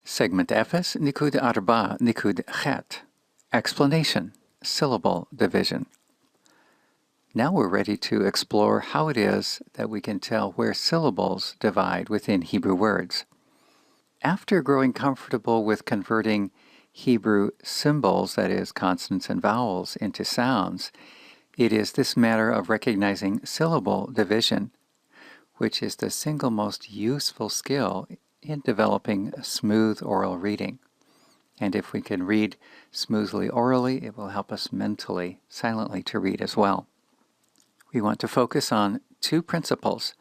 Segment Efes Nikud Arba Nikud Chet. Explanation. Syllable division. Now we're ready to explore how it is that we can tell where syllables divide within Hebrew words. After growing comfortable with converting Hebrew symbols, that is, consonants and vowels, into sounds, it is this matter of recognizing syllable division, which is the single most useful skill in developing smooth oral reading. And if we can read smoothly orally, it will help us mentally, silently to read as well. We want to focus on two principles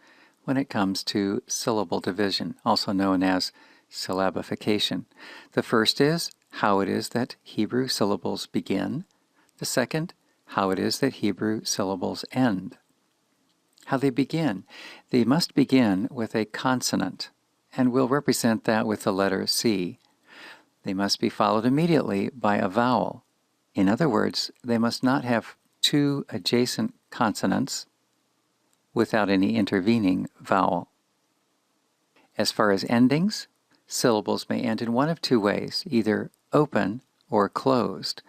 when it comes to syllable division, also known as syllabification. The first is how it is that Hebrew syllables begin. The second, how it is that Hebrew syllables end. How they begin. They must begin with a consonant, and we'll represent that with the letter C. They must be followed immediately by a vowel. In other words, they must not have two adjacent consonants without any intervening vowel. As far as endings, syllables may end in one of two ways, either open or closed.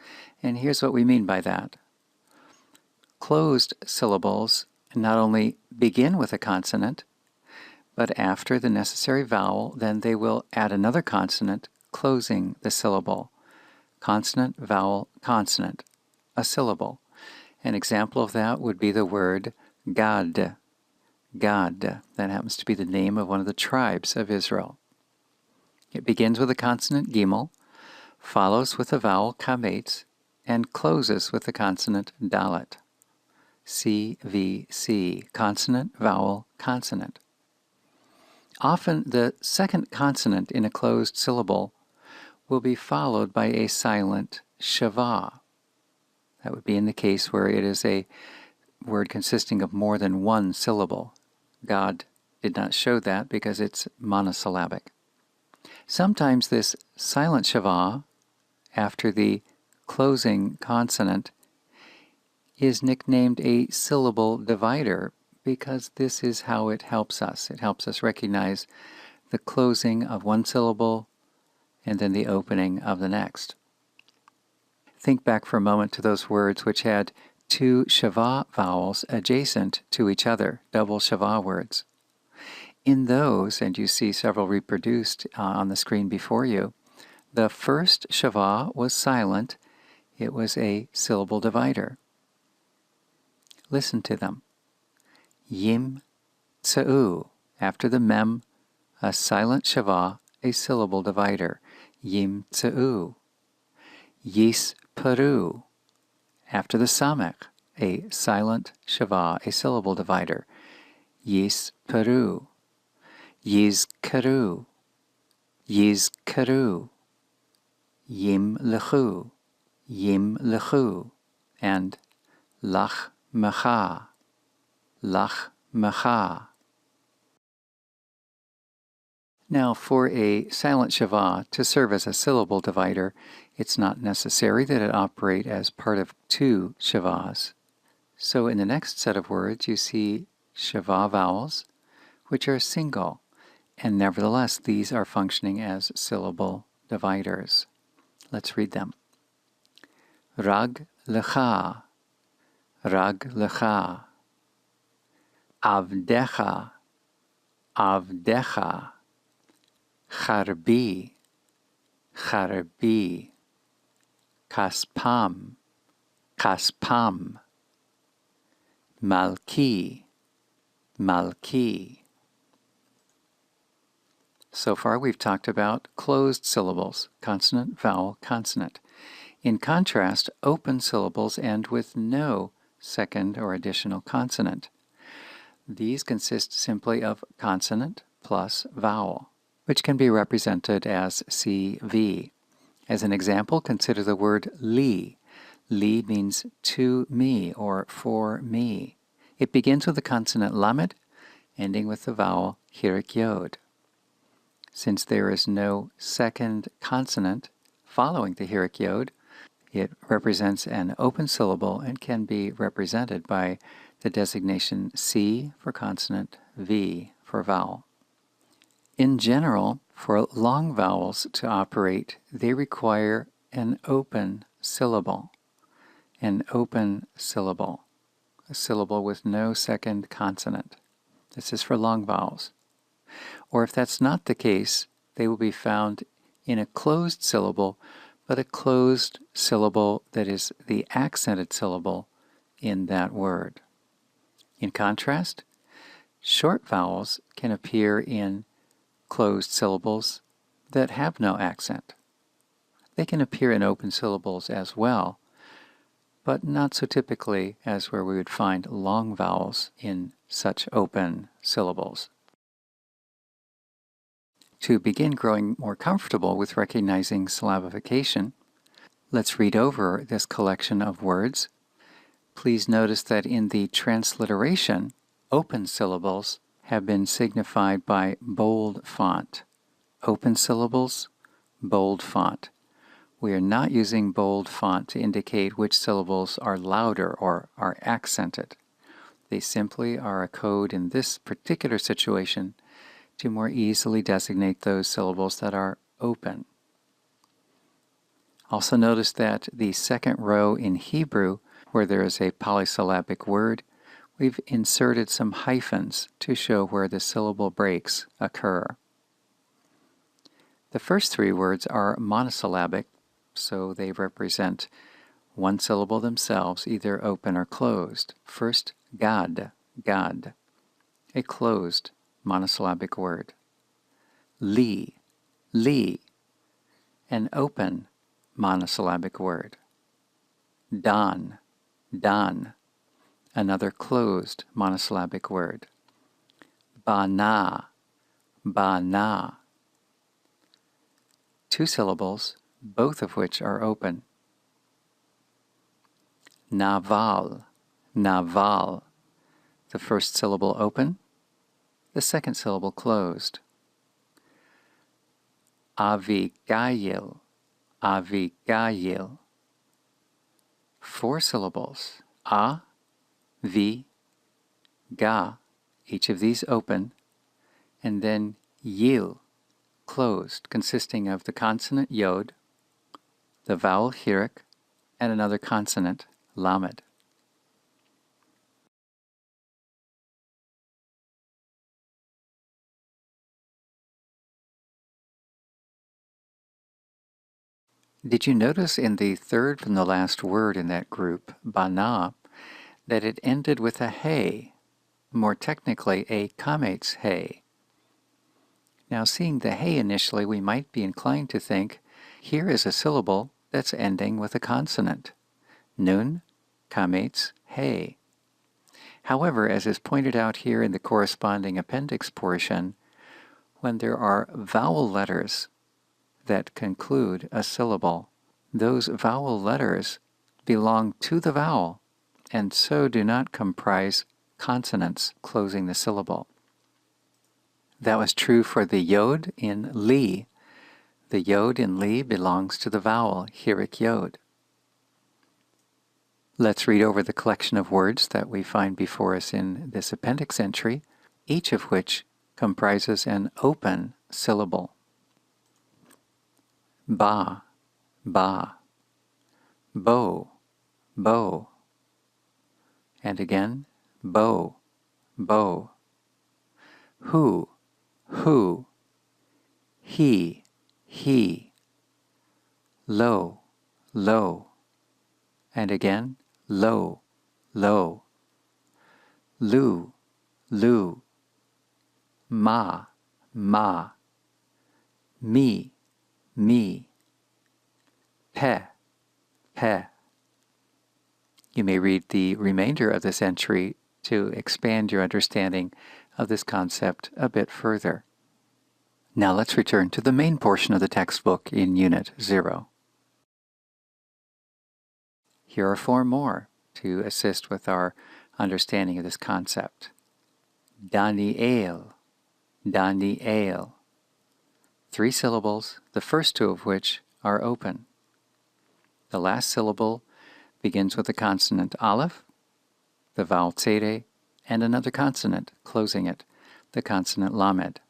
And here's what we mean by that. Closed syllables not only begin with a consonant, but after the necessary vowel, then they will add another consonant, closing the syllable. Consonant, vowel, consonant, a syllable. An example of that would be the word Gad. Gad. That happens to be the name of one of the tribes of Israel. It begins with the consonant Gimel, follows with the vowel Kametz, and closes with the consonant Dalet. CVC, consonant, vowel, consonant. Often the second consonant in a closed syllable will be followed by a silent shavah. That would be in the case where it is a word consisting of more than one syllable. God did not show that because it's monosyllabic. Sometimes this silent shavah, after the closing consonant, is nicknamed a syllable divider because this is how it helps us. It helps us recognize the closing of one syllable and then the opening of the next. Think back for a moment to those words which had two shavah vowels adjacent to each other, double shavah words. In those, and you see several reproduced on the screen before you, the first shavah was silent. It was a syllable divider. Listen to them. Yim tsa'u. After the mem, a silent shavah, a syllable divider. Yim tsa'u. Yis peru. After the samech, a silent shavah, a syllable divider. Yis peru. Yiz karu. Yiz karu. Yim lechu. Yim lechu. And lach mecha. Lach mecha. Now, for a silent shavah to serve as a syllable divider, it's not necessary that it operate as part of two shavahs. So in the next set of words, you see shavah vowels, which are single, and nevertheless, these are functioning as syllable dividers. Let's read them. Rag lecha. Rag lecha. Avdecha. Avdecha. Charbi. Charbi. Kaspam. Kaspam. Malki. Malki. So far we've talked about closed syllables, consonant, vowel, consonant. In contrast, open syllables end with no second or additional consonant. These consist simply of consonant plus vowel, which can be represented as CV. As an example, consider the word li. Li means to me or for me. It begins with the consonant lamed, ending with the vowel hirik yod. Since there is no second consonant following the hirik yod, it represents an open syllable and can be represented by the designation C for consonant, V for vowel. In general, For long vowels to operate, they require an open syllable. An open syllable. A syllable with no second consonant. This is for long vowels. Or if that's not the case, they will be found in a closed syllable, but a closed syllable that is the accented syllable in that word. In contrast, short vowels can appear in closed syllables that have no accent. They can appear in open syllables as well, but not so typically as where we would find long vowels in such open syllables. To begin growing more comfortable with recognizing syllabification, let's read over this collection of words. Please notice that in the transliteration, open syllables have been signified by bold font. Open syllables, bold font. We are not using bold font to indicate which syllables are louder or are accented. They simply are a code in this particular situation to more easily designate those syllables that are open. Also notice that the second row in Hebrew, where there is a polysyllabic word, we've inserted some hyphens to show where the syllable breaks occur. The first three words are monosyllabic, so they represent one syllable themselves, either open or closed. First, gad, gad, a closed monosyllabic word. Li, li, an open monosyllabic word. Dan, dan, another closed monosyllabic word. Bana, bana, two syllables, both of which are open. Naval, naval, the first syllable open, the second syllable closed. Avigail, avigail, four syllables. A, vi, ga, each of these open, and then yil, closed, consisting of the consonant yod, the vowel hirik, and another consonant, lamed. Did you notice in the third from the last word in that group, bana, that it ended with a hey, more technically a kametz hey? Now, seeing the hey initially, we might be inclined to think, here is a syllable that's ending with a consonant. Nun, kametz, hey. However, as is pointed out here in the corresponding appendix portion, when there are vowel letters that conclude a syllable, those vowel letters belong to the vowel and so do not comprise consonants closing the syllable. That was true for the yod in li. The yod in li belongs to the vowel hirik yod. Let's read over the collection of words that we find before us in this appendix entry, each of which comprises an open syllable. Ba, ba, bo, bo, and again, bo, bo, who, he, lo, lo, and again, lo, lo, lu, lu, ma, ma, me, pe, pe. You may read the remainder of this entry to expand your understanding of this concept a bit further. Now let's return to the main portion of the textbook in Unit 0. Here are four more to assist with our understanding of this concept. Daniel, Daniel. Three syllables, the first two of which are open. The last syllable begins with the consonant aleph, the vowel tzere, and another consonant closing it, the consonant lamed.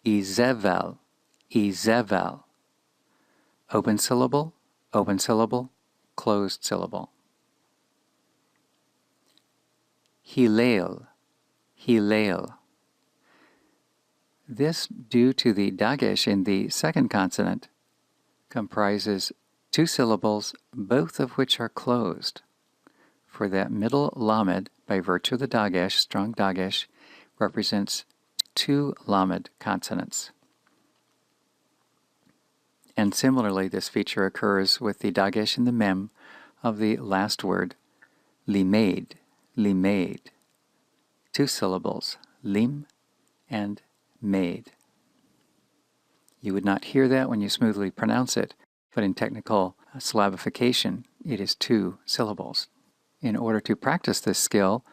Izevel, Izevel. Open syllable, closed syllable. Hillel, Hillel. This, due to the dagesh in the second consonant, comprises two syllables, both of which are closed. For that middle lamed, by virtue of the dagesh, strong dagesh, represents two lamed consonants. And similarly, this feature occurs with the dagesh in the mem of the last word, limaid, limaid. Two syllables, lim and made. You would not hear that when you smoothly pronounce it, but in technical syllabification, it is two syllables. In order to practice this skill,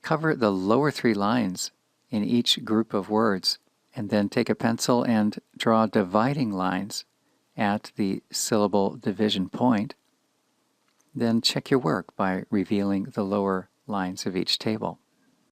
cover the lower three lines in each group of words, and then take a pencil and draw dividing lines at the syllable division point. Then check your work by revealing the lower lines of each table.